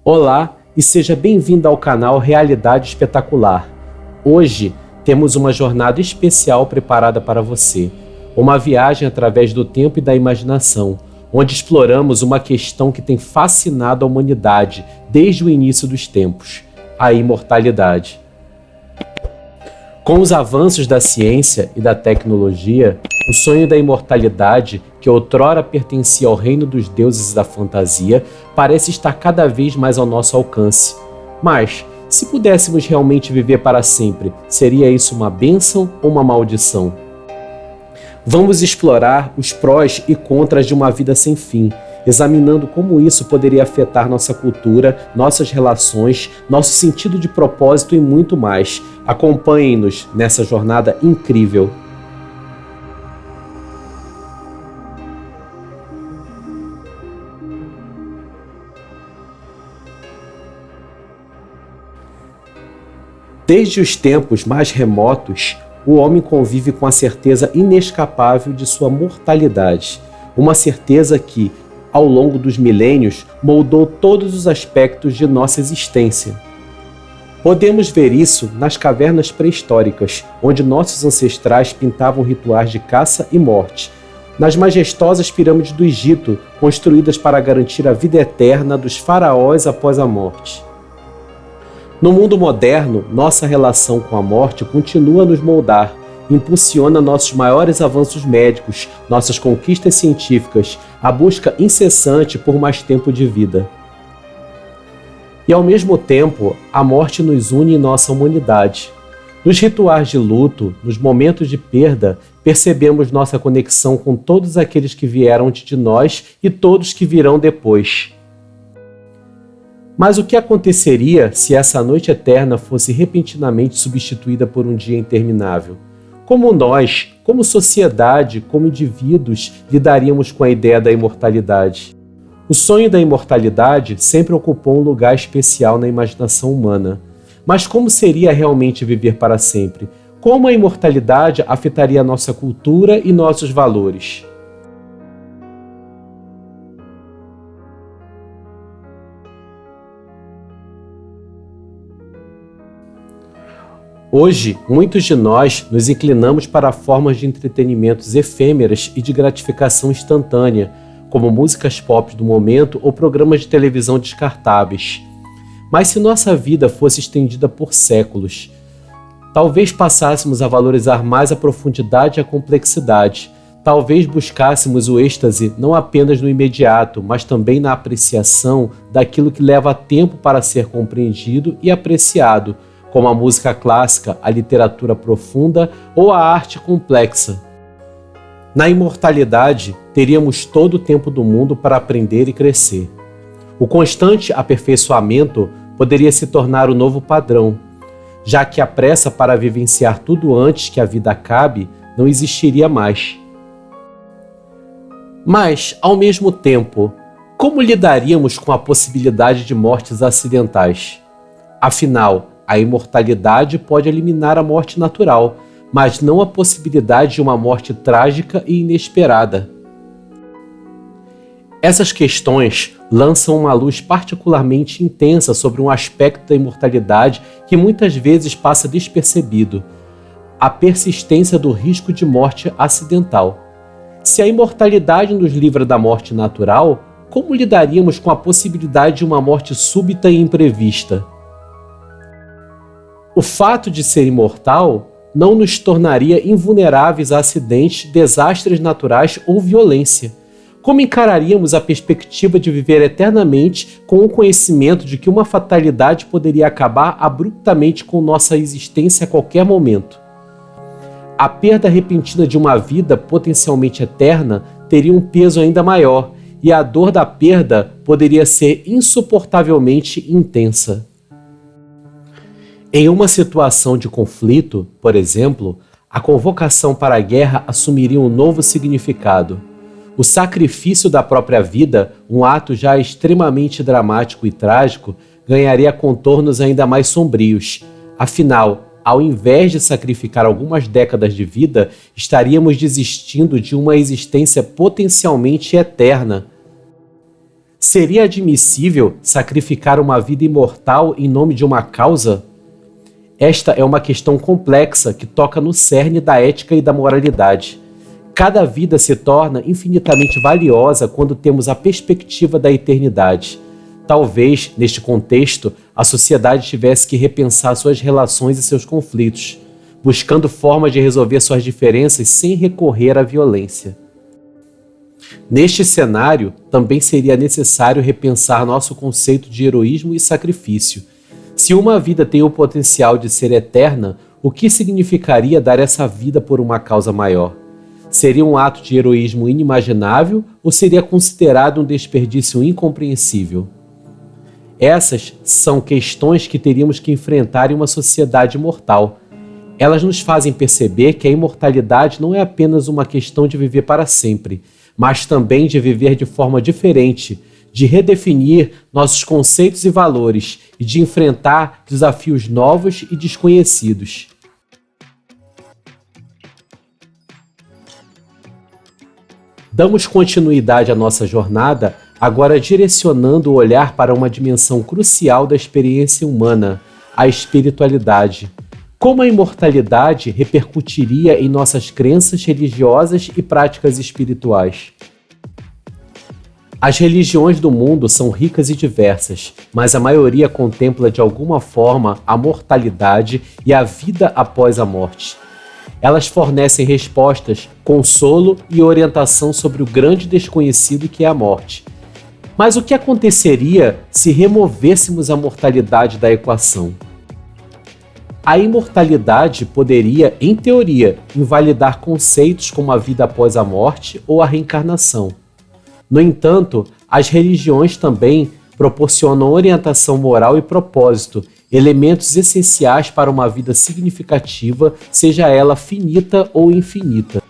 Olá e seja bem-vindo ao canal Realidade Espetacular. Hoje temos uma jornada especial preparada para você. Uma viagem através do tempo e da imaginação, onde exploramos uma questão que tem fascinado a humanidade desde o início dos tempos: a imortalidade. Com os avanços da ciência e da tecnologia, o sonho da imortalidade, que outrora pertencia ao reino dos deuses da fantasia, parece estar cada vez mais ao nosso alcance. Mas, se pudéssemos realmente viver para sempre, seria isso uma bênção ou uma maldição? Vamos explorar os prós e contras de uma vida sem fim, examinando como isso poderia afetar nossa cultura, nossas relações, nosso sentido de propósito e muito mais. Acompanhem-nos nessa jornada incrível. Desde os tempos mais remotos, o homem convive com a certeza inescapável de sua mortalidade. Uma certeza que, ao longo dos milênios, moldou todos os aspectos de nossa existência. Podemos ver isso nas cavernas pré-históricas, onde nossos ancestrais pintavam rituais de caça e morte, nas majestosas pirâmides do Egito, construídas para garantir a vida eterna dos faraós após a morte. No mundo moderno, nossa relação com a morte continua a nos moldar, impulsiona nossos maiores avanços médicos, nossas conquistas científicas, a busca incessante por mais tempo de vida. E ao mesmo tempo, a morte nos une em nossa humanidade. Nos rituais de luto, nos momentos de perda, percebemos nossa conexão com todos aqueles que vieram antes de nós e todos que virão depois. Mas o que aconteceria se essa noite eterna fosse repentinamente substituída por um dia interminável? Como nós, como sociedade, como indivíduos, lidaríamos com a ideia da imortalidade? O sonho da imortalidade sempre ocupou um lugar especial na imaginação humana. Mas como seria realmente viver para sempre? Como a imortalidade afetaria nossa cultura e nossos valores? Hoje, muitos de nós nos inclinamos para formas de entretenimentos efêmeras e de gratificação instantânea, como músicas pop do momento ou programas de televisão descartáveis. Mas se nossa vida fosse estendida por séculos, talvez passássemos a valorizar mais a profundidade e a complexidade. Talvez buscássemos o êxtase não apenas no imediato, mas também na apreciação daquilo que leva tempo para ser compreendido e apreciado, como a música clássica, a literatura profunda ou a arte complexa. Na imortalidade, teríamos todo o tempo do mundo para aprender e crescer. O constante aperfeiçoamento poderia se tornar o novo padrão, já que a pressa para vivenciar tudo antes que a vida acabe não existiria mais. Mas, ao mesmo tempo, como lidaríamos com a possibilidade de mortes acidentais? Afinal, a imortalidade pode eliminar a morte natural, mas não a possibilidade de uma morte trágica e inesperada. Essas questões lançam uma luz particularmente intensa sobre um aspecto da imortalidade que muitas vezes passa despercebido: a persistência do risco de morte acidental. Se a imortalidade nos livra da morte natural, como lidaríamos com a possibilidade de uma morte súbita e imprevista? O fato de ser imortal não nos tornaria invulneráveis a acidentes, desastres naturais ou violência. Como encararíamos a perspectiva de viver eternamente com o conhecimento de que uma fatalidade poderia acabar abruptamente com nossa existência a qualquer momento? A perda repentina de uma vida potencialmente eterna teria um peso ainda maior, e a dor da perda poderia ser insuportavelmente intensa. Em uma situação de conflito, por exemplo, a convocação para a guerra assumiria um novo significado. O sacrifício da própria vida, um ato já extremamente dramático e trágico, ganharia contornos ainda mais sombrios. Afinal, ao invés de sacrificar algumas décadas de vida, estaríamos desistindo de uma existência potencialmente eterna. Seria admissível sacrificar uma vida imortal em nome de uma causa? Esta é uma questão complexa que toca no cerne da ética e da moralidade. Cada vida se torna infinitamente valiosa quando temos a perspectiva da eternidade. Talvez, neste contexto, a sociedade tivesse que repensar suas relações e seus conflitos, buscando formas de resolver suas diferenças sem recorrer à violência. Neste cenário, também seria necessário repensar nosso conceito de heroísmo e sacrifício. Se uma vida tem o potencial de ser eterna, o que significaria dar essa vida por uma causa maior? Seria um ato de heroísmo inimaginável ou seria considerado um desperdício incompreensível? Essas são questões que teríamos que enfrentar em uma sociedade mortal. Elas nos fazem perceber que a imortalidade não é apenas uma questão de viver para sempre, mas também de viver de forma diferente, de redefinir nossos conceitos e valores e de enfrentar desafios novos e desconhecidos. Damos continuidade à nossa jornada, agora direcionando o olhar para uma dimensão crucial da experiência humana, a espiritualidade. Como a imortalidade repercutiria em nossas crenças religiosas e práticas espirituais? As religiões do mundo são ricas e diversas, mas a maioria contempla de alguma forma a mortalidade e a vida após a morte. Elas fornecem respostas, consolo e orientação sobre o grande desconhecido que é a morte. Mas o que aconteceria se removêssemos a mortalidade da equação? A imortalidade poderia, em teoria, invalidar conceitos como a vida após a morte ou a reencarnação. No entanto, as religiões também proporcionam orientação moral e propósito, elementos essenciais para uma vida significativa, seja ela finita ou infinita.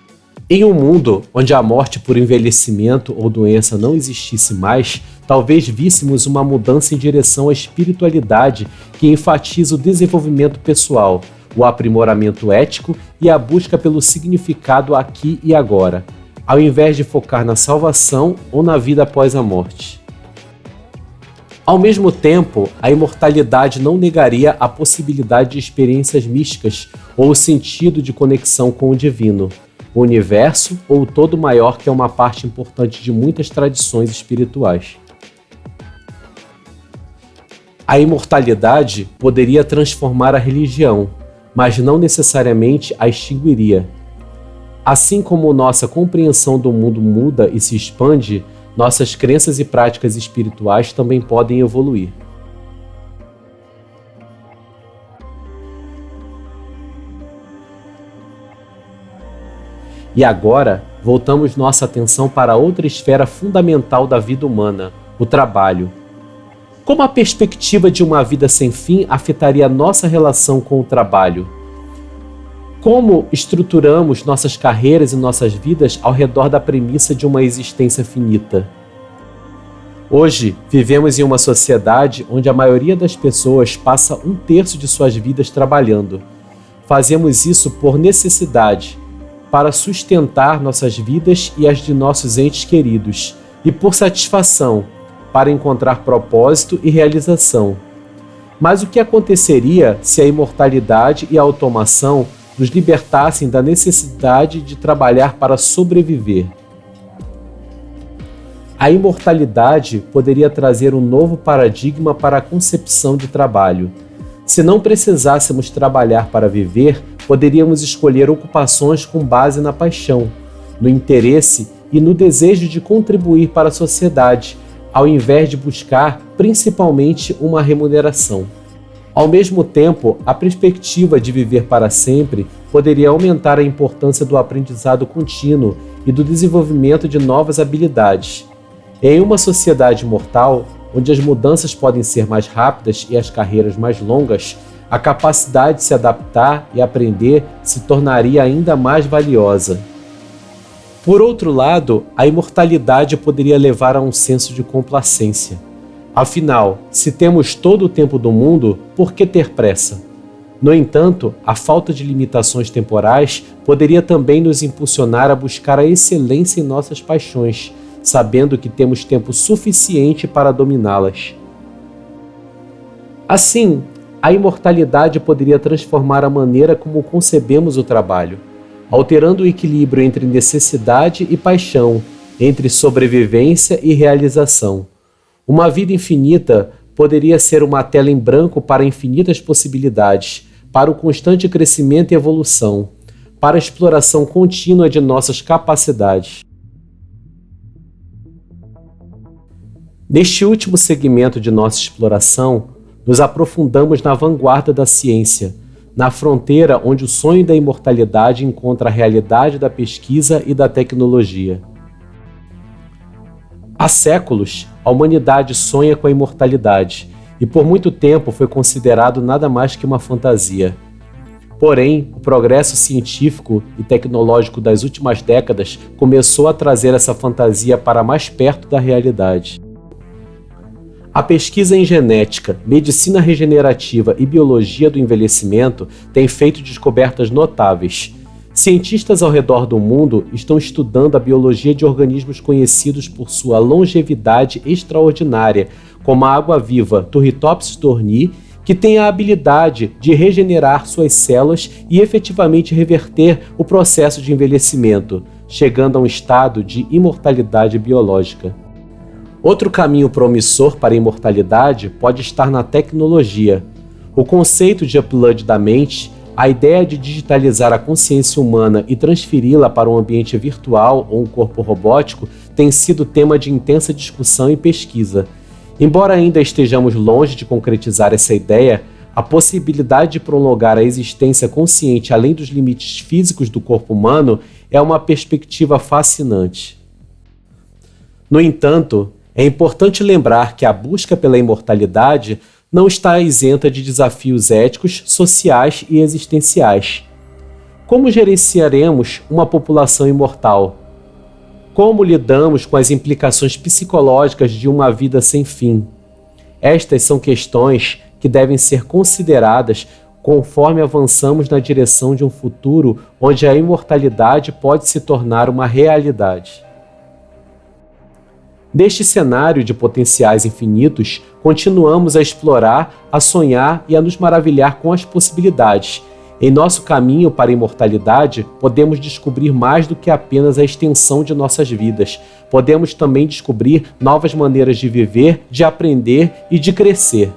Em um mundo onde a morte por envelhecimento ou doença não existisse mais, talvez víssemos uma mudança em direção à espiritualidade que enfatiza o desenvolvimento pessoal, o aprimoramento ético e a busca pelo significado aqui e agora, ao invés de focar na salvação ou na vida após a morte. Ao mesmo tempo, a imortalidade não negaria a possibilidade de experiências místicas ou o sentido de conexão com o divino, o universo ou o todo maior, que é uma parte importante de muitas tradições espirituais. A imortalidade poderia transformar a religião, mas não necessariamente a extinguiria. Assim como nossa compreensão do mundo muda e se expande, nossas crenças e práticas espirituais também podem evoluir. E agora, voltamos nossa atenção para outra esfera fundamental da vida humana, o trabalho. Como a perspectiva de uma vida sem fim afetaria nossa relação com o trabalho? Como estruturamos nossas carreiras e nossas vidas ao redor da premissa de uma existência finita? Hoje, vivemos em uma sociedade onde a maioria das pessoas passa 1/3 de suas vidas trabalhando. Fazemos isso por necessidade, para sustentar nossas vidas e as de nossos entes queridos, e por satisfação, para encontrar propósito e realização. Mas o que aconteceria se a imortalidade e a automação nos libertassem da necessidade de trabalhar para sobreviver? A imortalidade poderia trazer um novo paradigma para a concepção de trabalho. Se não precisássemos trabalhar para viver, poderíamos escolher ocupações com base na paixão, no interesse e no desejo de contribuir para a sociedade, ao invés de buscar principalmente uma remuneração. Ao mesmo tempo, a perspectiva de viver para sempre poderia aumentar a importância do aprendizado contínuo e do desenvolvimento de novas habilidades. Em uma sociedade mortal, onde as mudanças podem ser mais rápidas e as carreiras mais longas, a capacidade de se adaptar e aprender se tornaria ainda mais valiosa. Por outro lado, a imortalidade poderia levar a um senso de complacência. Afinal, se temos todo o tempo do mundo, por que ter pressa? No entanto, a falta de limitações temporais poderia também nos impulsionar a buscar a excelência em nossas paixões, sabendo que temos tempo suficiente para dominá-las. Assim, a imortalidade poderia transformar a maneira como concebemos o trabalho, alterando o equilíbrio entre necessidade e paixão, entre sobrevivência e realização. Uma vida infinita poderia ser uma tela em branco para infinitas possibilidades, para o constante crescimento e evolução, para a exploração contínua de nossas capacidades. Neste último segmento de nossa exploração, nos aprofundamos na vanguarda da ciência, na fronteira onde o sonho da imortalidade encontra a realidade da pesquisa e da tecnologia. Há séculos, a humanidade sonha com a imortalidade, e por muito tempo foi considerado nada mais que uma fantasia. Porém, o progresso científico e tecnológico das últimas décadas começou a trazer essa fantasia para mais perto da realidade. A pesquisa em genética, medicina regenerativa e biologia do envelhecimento tem feito descobertas notáveis. Cientistas ao redor do mundo estão estudando a biologia de organismos conhecidos por sua longevidade extraordinária, como a água-viva Turritopsis dohrnii, que tem a habilidade de regenerar suas células e efetivamente reverter o processo de envelhecimento, chegando a um estado de imortalidade biológica. Outro caminho promissor para a imortalidade pode estar na tecnologia. O conceito de upload da mente, a ideia de digitalizar a consciência humana e transferi-la para um ambiente virtual ou um corpo robótico, tem sido tema de intensa discussão e pesquisa. Embora ainda estejamos longe de concretizar essa ideia, a possibilidade de prolongar a existência consciente além dos limites físicos do corpo humano é uma perspectiva fascinante. No entanto, é importante lembrar que a busca pela imortalidade não está isenta de desafios éticos, sociais e existenciais. Como gerenciaremos uma população imortal? Como lidamos com as implicações psicológicas de uma vida sem fim? Estas são questões que devem ser consideradas conforme avançamos na direção de um futuro onde a imortalidade pode se tornar uma realidade. Neste cenário de potenciais infinitos, continuamos a explorar, a sonhar e a nos maravilhar com as possibilidades. Em nosso caminho para a imortalidade, podemos descobrir mais do que apenas a extensão de nossas vidas. Podemos também descobrir novas maneiras de viver, de aprender e de crescer.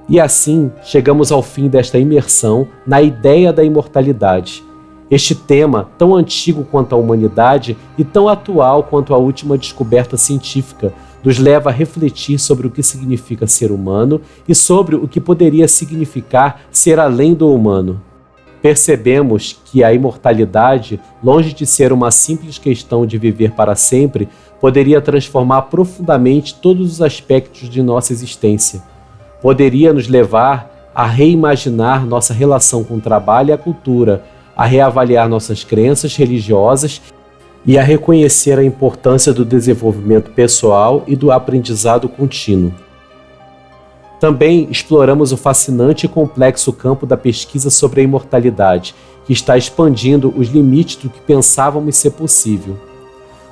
E assim, chegamos ao fim desta imersão na ideia da imortalidade. Este tema, tão antigo quanto a humanidade e tão atual quanto a última descoberta científica, nos leva a refletir sobre o que significa ser humano e sobre o que poderia significar ser além do humano. Percebemos que a imortalidade, longe de ser uma simples questão de viver para sempre, poderia transformar profundamente todos os aspectos de nossa existência. Poderia nos levar a reimaginar nossa relação com o trabalho e a cultura, a reavaliar nossas crenças religiosas e a reconhecer a importância do desenvolvimento pessoal e do aprendizado contínuo. Também exploramos o fascinante e complexo campo da pesquisa sobre a imortalidade, que está expandindo os limites do que pensávamos ser possível.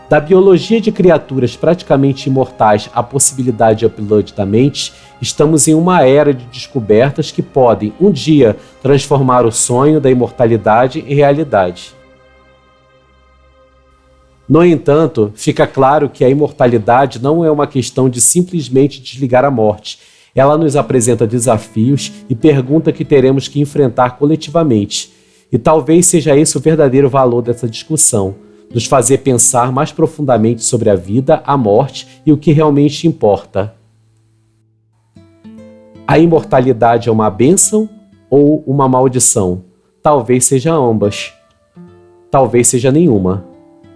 Da biologia de criaturas praticamente imortais à possibilidade de upload da mente, estamos em uma era de descobertas que podem, um dia, transformar o sonho da imortalidade em realidade. No entanto, fica claro que a imortalidade não é uma questão de simplesmente desligar a morte. Ela nos apresenta desafios e perguntas que teremos que enfrentar coletivamente. E talvez seja esse o verdadeiro valor dessa discussão, nos fazer pensar mais profundamente sobre a vida, a morte e o que realmente importa. A imortalidade é uma bênção ou uma maldição? Talvez seja ambas. Talvez seja nenhuma.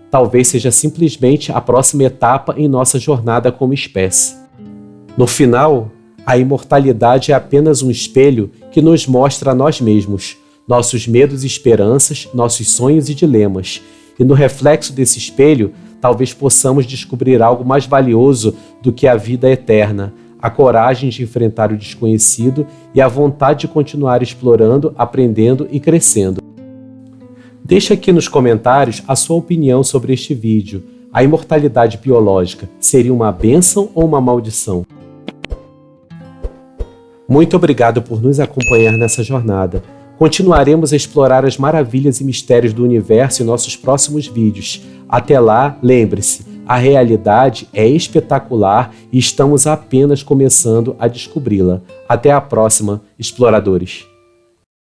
Talvez seja simplesmente a próxima etapa em nossa jornada como espécie. No final, a imortalidade é apenas um espelho que nos mostra a nós mesmos, nossos medos e esperanças, nossos sonhos e dilemas. E no reflexo desse espelho, talvez possamos descobrir algo mais valioso do que a vida eterna, a coragem de enfrentar o desconhecido e a vontade de continuar explorando, aprendendo e crescendo. Deixe aqui nos comentários a sua opinião sobre este vídeo. A imortalidade biológica seria uma bênção ou uma maldição? Muito obrigado por nos acompanhar nessa jornada. Continuaremos a explorar as maravilhas e mistérios do universo em nossos próximos vídeos. Até lá, lembre-se, a realidade é espetacular e estamos apenas começando a descobri-la. Até a próxima, exploradores!